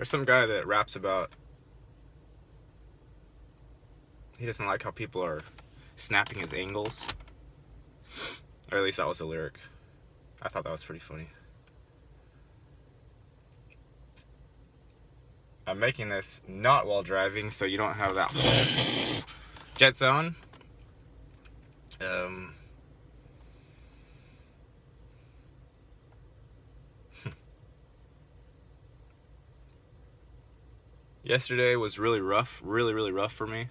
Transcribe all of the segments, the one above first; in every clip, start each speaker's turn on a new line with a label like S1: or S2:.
S1: There's some guy that raps about he doesn't like how people are snapping his angles. Or at least that was the lyric. I thought that was pretty funny. I'm making this not while driving, so you don't have that whole jet zone. Yesterday was really rough, really rough for me.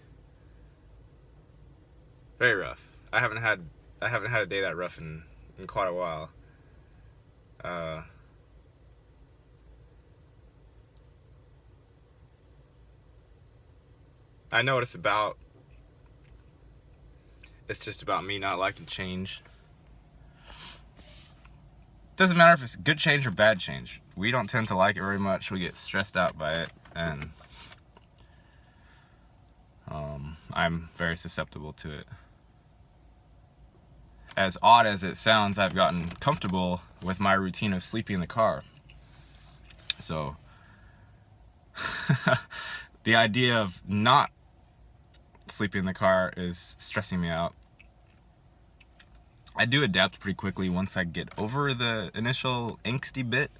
S1: Very rough. I haven't had a day that rough in quite a while. I know what it's about. It's just about me not liking change. Doesn't matter if it's good change or bad change. We don't tend to like it very much. We get stressed out by it, and I'm very susceptible to it. As odd as it sounds, I've gotten comfortable with my routine of sleeping in the car. So the idea of not sleeping in the car is stressing me out. I do adapt pretty quickly once I get over the initial angsty bit.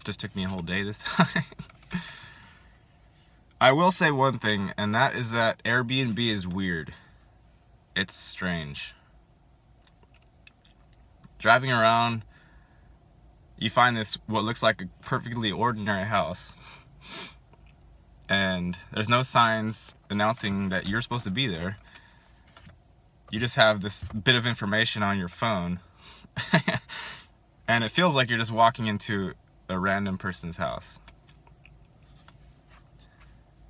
S1: Just took me a whole day this time. I will say one thing, and that is that Airbnb is weird. It's strange. Driving around, you find this, what looks like a perfectly ordinary house. And there's no signs announcing that you're supposed to be there. You just have this bit of information on your phone. And it feels like you're just walking into a random person's house.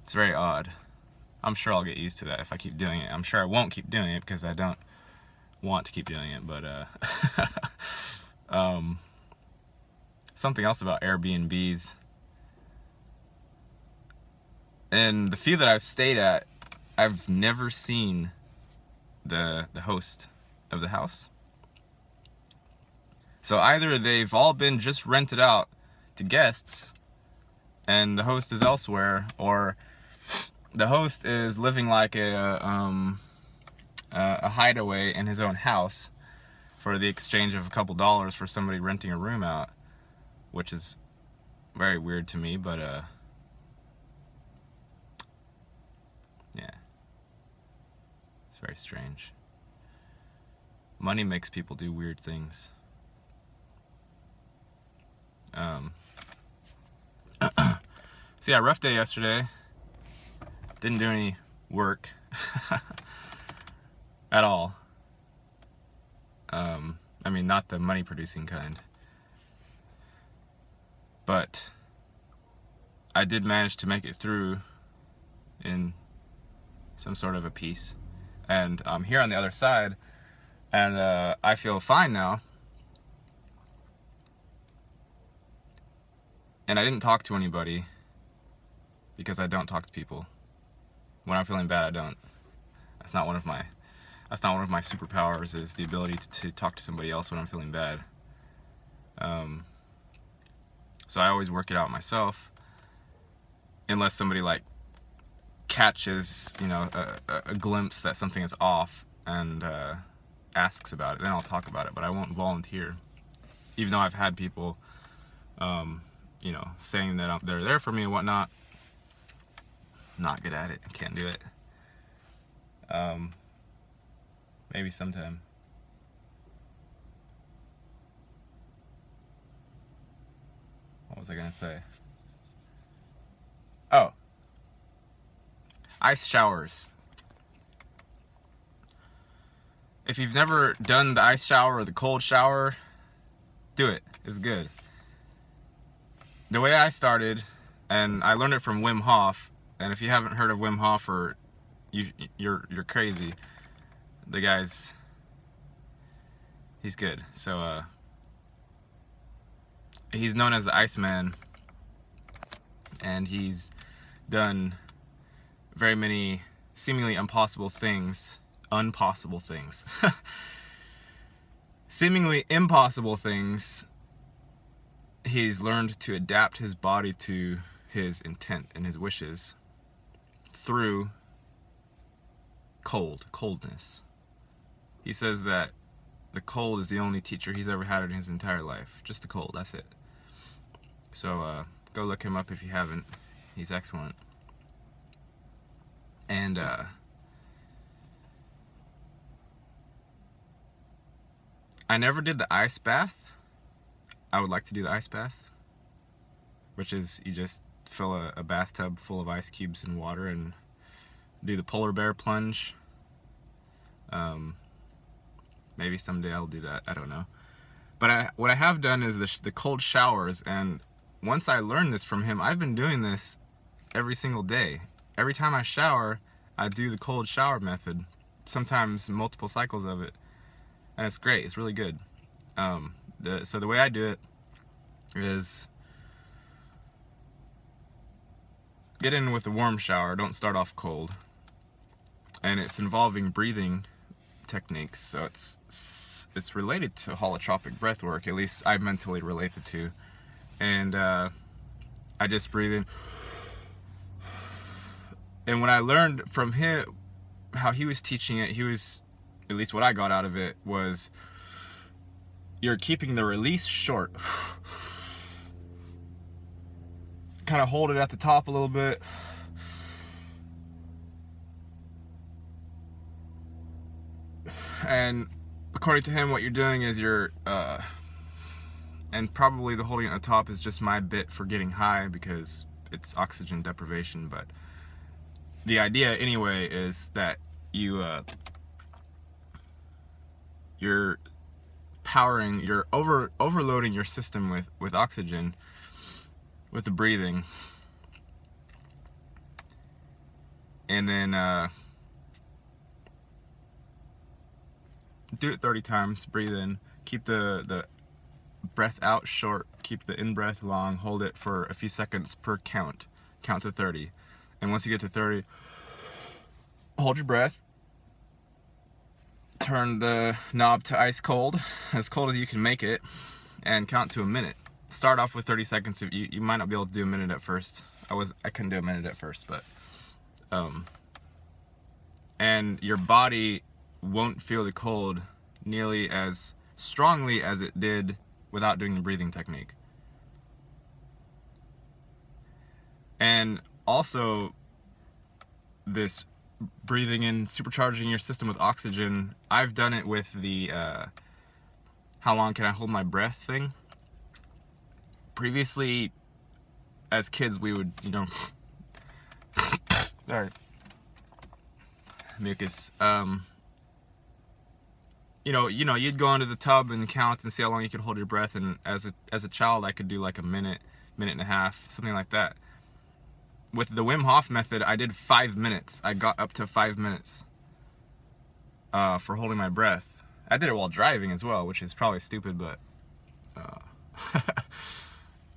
S1: It's very odd. I'm sure I'll get used to that if I keep doing it. I'm sure I won't keep doing it because I don't want to keep doing it, but something else about Airbnbs. And the few that I've stayed at, I've never seen the host of the house. So either they've all been just rented out to guests and the host is elsewhere, or the host is living like a hideaway in his own house for the exchange of a couple dollars for somebody renting a room out, which is very weird to me, but yeah, it's very strange. Money makes people do weird things. So yeah, rough day yesterday. Didn't do any work at all. I mean, not the money producing kind. But I did manage to make it through in some sort of a piece. And I'm here on the other side, and I feel fine now. And I didn't talk to anybody because I don't talk to people. When I'm feeling bad, I don't. That's not one of my superpowers, is the ability to talk to somebody else when I'm feeling bad. So I always work it out myself, unless somebody like catches, a glimpse that something is off and asks about it. Then I'll talk about it, but I won't volunteer. Even though I've had people, saying that they're there for me and whatnot. Not good at it. Can't do it. Maybe sometime. What was I gonna say? Oh. Ice showers. If you've never done the ice shower or the cold shower, do it. It's good. The way I started, and I learned it from Wim Hof, and if you haven't heard of Wim Hof, or you're crazy. The guy's, he's good. So he's known as the Iceman, and he's done very many seemingly unpossible things. Seemingly impossible things he's learned to adapt his body to his intent and his wishes through coldness. He says that the cold is the only teacher he's ever had in his entire life. Just the cold, that's it. So go look him up if you haven't. He's excellent. And I never did the ice bath. I would like to do the ice bath, which is you just fill a bathtub full of ice cubes and water and do the polar bear plunge. Maybe someday I'll do that. I don't know. But what I have done is the cold showers, and once I learned this from him, I've been doing this every single day. Every time I shower, I do the cold shower method, sometimes multiple cycles of it, and it's great. It's really good. So the way I do it is get in with a warm shower. Don't start off cold, and it's involving breathing techniques. So it's related to holotropic breath work. At least I mentally relate the two. And I just breathe in. And when I learned from him how he was teaching it, he was, at least what I got out of it, was you're keeping the release short. Kind of hold it at the top a little bit. And according to him, what you're doing is you're, and probably the holding at the top is just my bit for getting high because it's oxygen deprivation, but the idea anyway is that you're powering, you're overloading your system with oxygen with the breathing, and then do it 30 times. Breathe in, keep the breath out short, keep the in breath long, hold it for a few seconds per count to 30, and once you get to 30, hold your breath, turn the knob to ice cold, as cold as you can make it, and count to a minute. Start off with 30 seconds. You might not be able to do a minute at first. I couldn't do a minute at first, but and your body won't feel the cold nearly as strongly as it did without doing the breathing technique. And also, this breathing in, supercharging your system with oxygen, I've done it with the how long can I hold my breath thing. Previously, as kids, we would, sorry, mucus. You'd go into the tub and count and see how long you could hold your breath. And as a child, I could do like a minute and a half, something like that. With the Wim Hof method, I did 5 minutes. I got up to 5 minutes for holding my breath. I did it while driving as well, which is probably stupid, but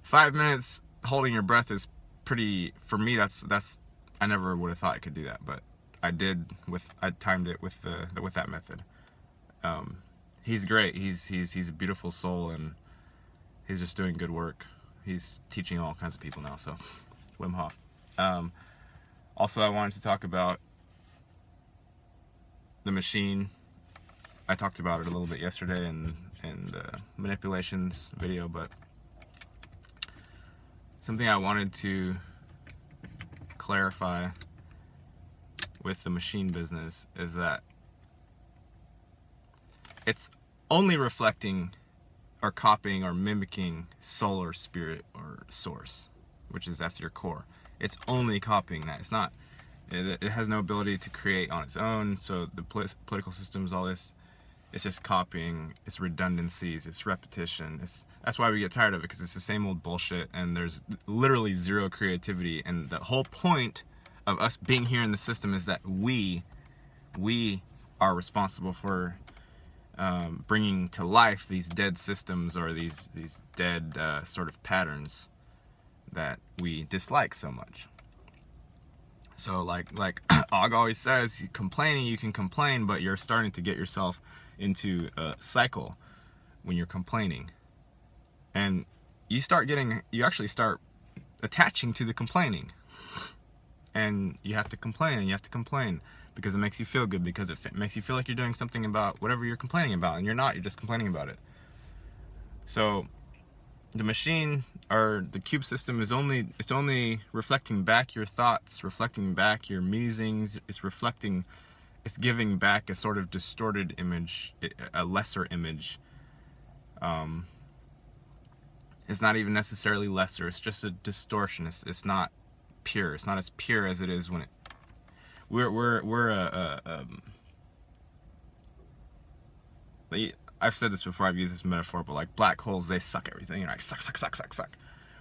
S1: 5 minutes holding your breath is pretty, for me, that's I never would have thought I could do that, but I timed it with that method. He's great. He's a beautiful soul, and he's just doing good work. He's teaching all kinds of people now, so Wim Hof. Also, I wanted to talk about the machine. I talked about it a little bit yesterday in the manipulations video, but something I wanted to clarify with the machine business is that it's only reflecting or copying or mimicking soul or spirit or source, that's your core. It's only copying that. It's not, it has no ability to create on its own. So the political systems, all this, it's just copying. It's redundancies, it's repetition. That's why we get tired of it, because it's the same old bullshit, and there's literally zero creativity. And the whole point of us being here in the system is that we are responsible for bringing to life these dead systems, or these dead sort of patterns that we dislike so much. So like Og always says, complaining, you can complain, but you're starting to get yourself into a cycle when you're complaining. And you actually start attaching to the complaining. And you have to complain, and you have to complain because it makes you feel good, because it makes you feel like you're doing something about whatever you're complaining about, and you're not, you're just complaining about it. So the machine, or the cube system, is only reflecting back your thoughts, reflecting back your musings. It's giving back a sort of distorted image, a lesser image. It's not even necessarily lesser, it's just a distortion. It's not pure. It's not as pure as it is when I've said this before, I've used this metaphor, but like black holes, they suck everything. You're like, suck.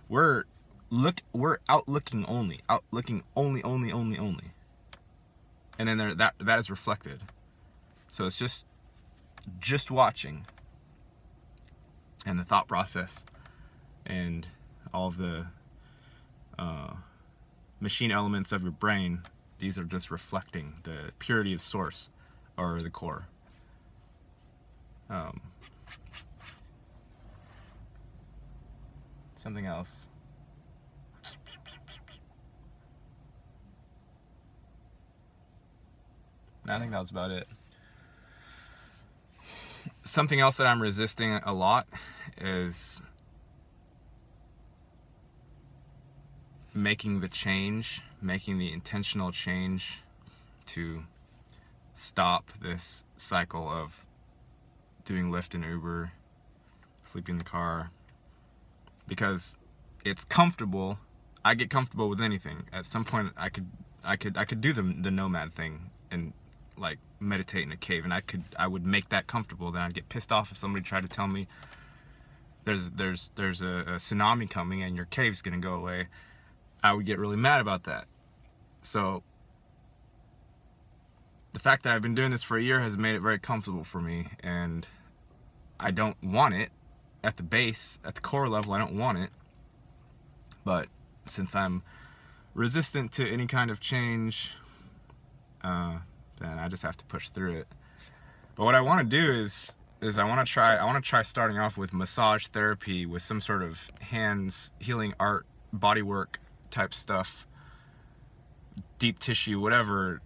S1: We're outlooking only. And then that is reflected. So it's just watching. And the thought process and all of the machine elements of your brain, these are just reflecting the purity of source, or the core. Something else. I think that was about it. Something else that I'm resisting a lot is making the intentional change to stop this cycle of doing Lyft and Uber, sleeping in the car, because it's comfortable. I get comfortable with anything. At some point, I could do the nomad thing and like meditate in a cave, and I would make that comfortable. Then I'd get pissed off if somebody tried to tell me there's a tsunami coming and your cave's gonna go away. I would get really mad about that. So the fact that I've been doing this for a year has made it very comfortable for me, and I don't want it at the base, at the core level. I don't want it, but since I'm resistant to any kind of change, then I just have to push through it. But what I want to do is I want to try starting off with massage therapy, with some sort of hands healing art, body work type stuff, deep tissue, whatever,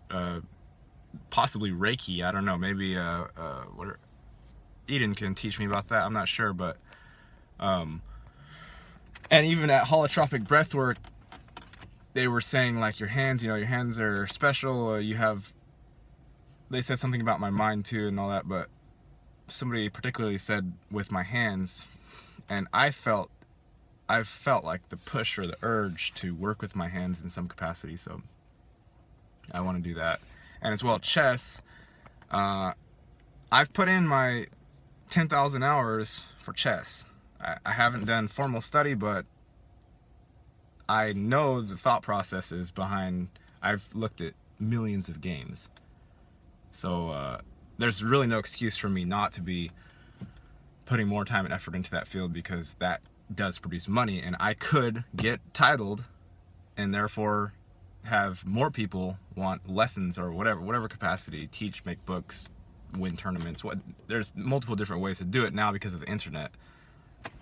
S1: possibly Reiki, I don't know, maybe Eden can teach me about that, I'm not sure, but and even at holotropic breathwork, they were saying like your hands are special, they said something about my mind too and all that, but somebody particularly said with my hands, and I've felt like the push or the urge to work with my hands in some capacity, so I want to do that. And as well, chess, I've put in my 10,000 hours for chess. I haven't done formal study, but I know the thought processes behind. I've looked at millions of games, so there's really no excuse for me not to be putting more time and effort into that field, because that does produce money, and I could get titled and therefore have more people want lessons or whatever capacity, teach, make books, win tournaments. There's multiple different ways to do it now because of the internet,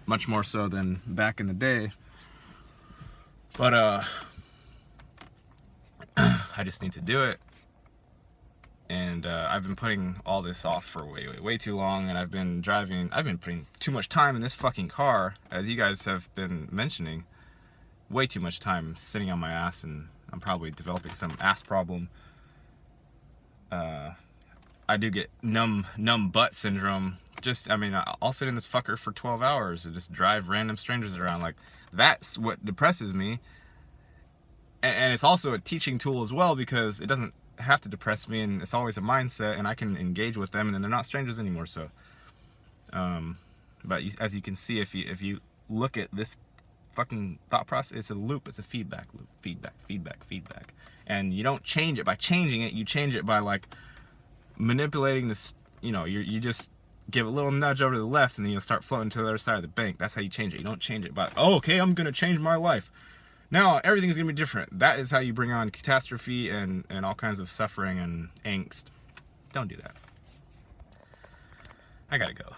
S1: much more so than back in the day. But I just need to do it, and I've been putting all this off for way too long, and I've been putting too much time in this fucking car, as you guys have been mentioning. Way too much time sitting on my ass, and I'm probably developing some ass problem. I do get numb butt syndrome. I'll sit in this fucker for 12 hours and just drive random strangers around. Like, that's what depresses me. And it's also a teaching tool as well, because it doesn't have to depress me, and it's always a mindset, and I can engage with them, and then they're not strangers anymore. So, but as you can see, if you look at this fucking thought process, it's a loop. It's a feedback loop. Feedback. And you don't change it by changing it. You change it by like manipulating this. You just give a little nudge over to the left, and then you'll start floating to the other side of the bank. That's how you change it. You don't change it by, oh, okay, I'm gonna change my life. Now everything's gonna be different. That is how you bring on catastrophe and all kinds of suffering and angst. Don't do that. I gotta go.